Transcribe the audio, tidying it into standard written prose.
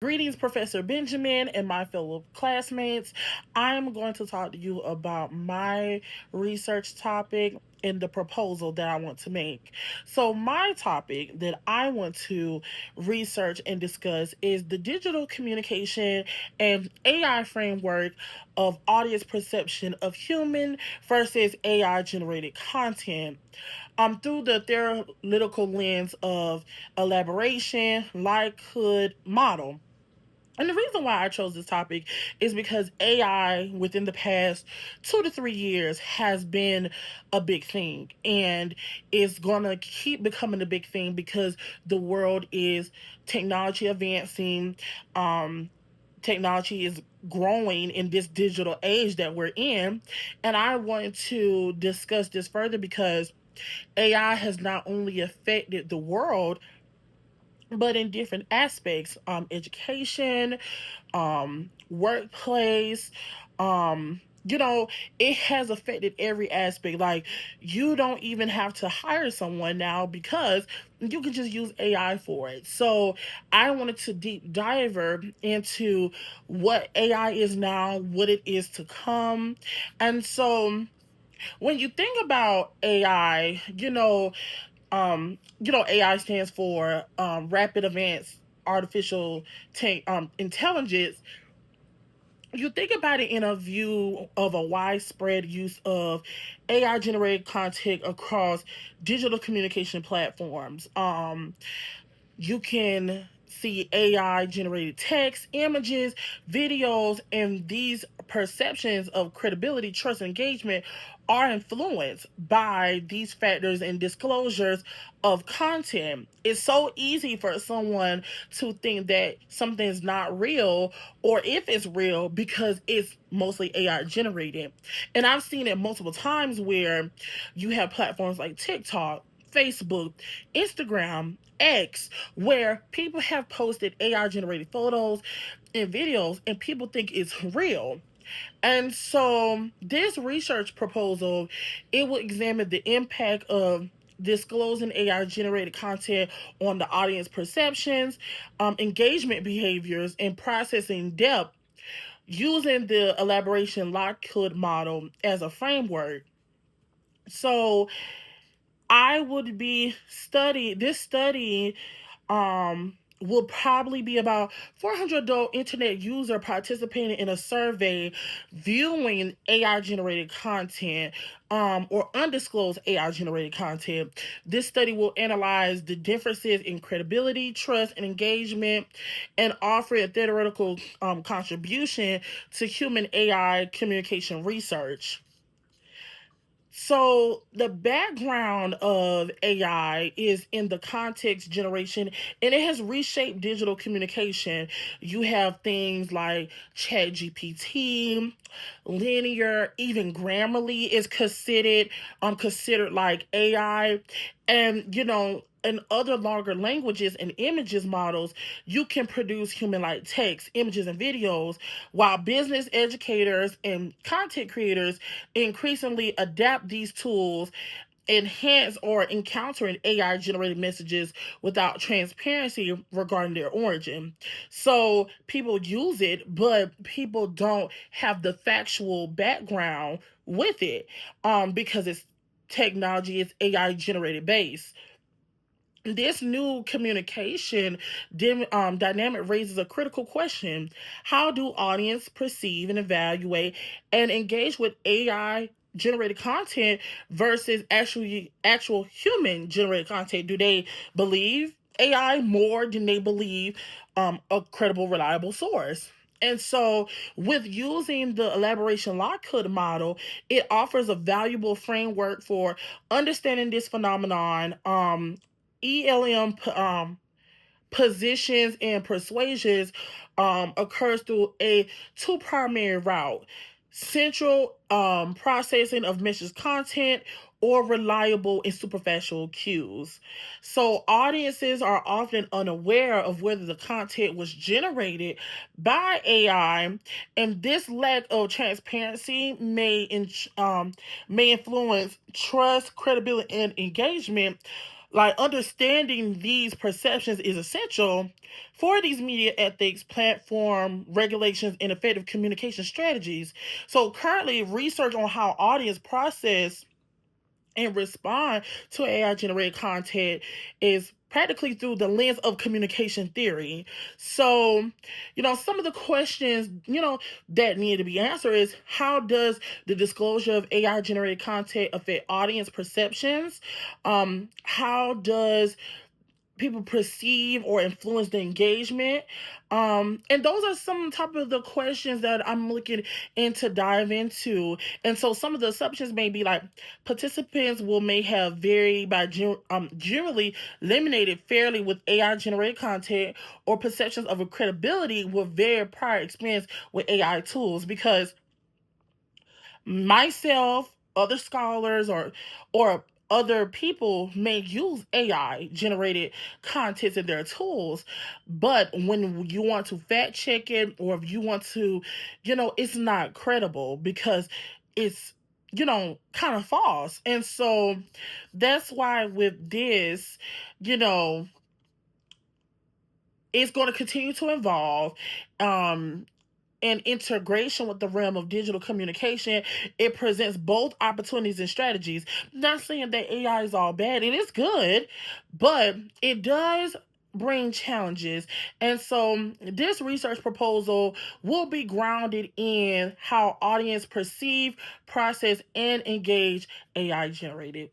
Greetings, Professor Benjamin and my fellow classmates. I'm going to talk to you about my research topic and the proposal that I want to make. So, my topic that I want to research and discuss is the digital communication and AI framework of audience perception of human versus AI generated content. Through the theoretical lens of elaboration, likelihood model. And the reason why I chose this topic is because AI within the past 2 to 3 years has been a big thing and is going to keep becoming a big thing because the world is technology advancing. Um, Technology is growing in this digital age that we're in. And I wanted to discuss this further because AI has not only affected the world, but in different aspects, education, workplace, you know, it has affected every aspect. Like, you don't even have to hire someone now because you can just use AI for it. So I wanted to deep dive into what AI is now, what it is to come. And so when you think about AI, AI stands for rapid advanced artificial intelligence. You think about it in a view of a widespread use of AI generated content across digital communication platforms. You can see AI generated text, images, videos, and these perceptions of credibility, trust, and engagement are influenced by these factors and disclosures of content. It's so easy for someone to think that something is not real, or if it's real, because it's mostly AI generated. And I've seen it multiple times where you have platforms like TikTok, Facebook, Instagram, X, where people have posted AI generated photos and videos and people think it's real. And so this research proposal, it will examine the impact of disclosing AI generated content on the audience perceptions, engagement behaviors, and processing depth using the elaboration Lockwood model as a framework. So I would be study this study will probably be about 400 adult internet user participating in a survey viewing AI generated content or undisclosed AI generated content. This study will analyze the differences in credibility, trust, and engagement and offer a theoretical contribution to human AI communication research. So the background of AI is in the context generation, and it has reshaped digital communication. You have things like ChatGPT, Linear, even Grammarly is considered like AI, and in other longer languages and images models, you can produce human like text, images, and videos, while business educators and content creators increasingly adapt these tools, enhance or encountering AI generated messages without transparency regarding their origin. So people use it, but people don't have the factual background with it, because it's technology, it's AI generated base. This new communication dynamic raises a critical question. How do audience perceive and evaluate and engage with AI generated content versus actual human generated content? Do they believe AI more than they believe a credible, reliable source? And so, with using the elaboration Lockwood model, it offers a valuable framework for understanding this phenomenon. ELM positions and persuasions occurs through a two primary route: central processing of message content or reliable and superficial cues. So audiences are often unaware of whether the content was generated by AI, and this lack of transparency may influence trust, credibility, and engagement. Like, understanding these perceptions is essential for these media ethics, platform regulations, and effective communication strategies. So, currently, research on how audience process and respond to AI generated content is practically through the lens of communication theory. So, some of the questions, that need to be answered is, how does the disclosure of AI generated content affect audience perceptions? How does people perceive or influence the engagement? And those are some type of the questions that I'm looking into dive into. And so some of the assumptions may be like, participants will may have varied by generally eliminated fairly with AI generated content, or perceptions of a credibility with their prior experience with AI tools. Because myself, other scholars, or other people may use AI generated content in their tools, but when you want to fact check it, or if you want to, it's not credible because it's, kind of false. And so that's why with this, you know, it's going to continue to evolve. And integration with the realm of digital communication, it presents both opportunities and strategies. Not saying that AI is all bad, it is good, but it does bring challenges. And so this research proposal will be grounded in how audience perceive, process, and engage AI generated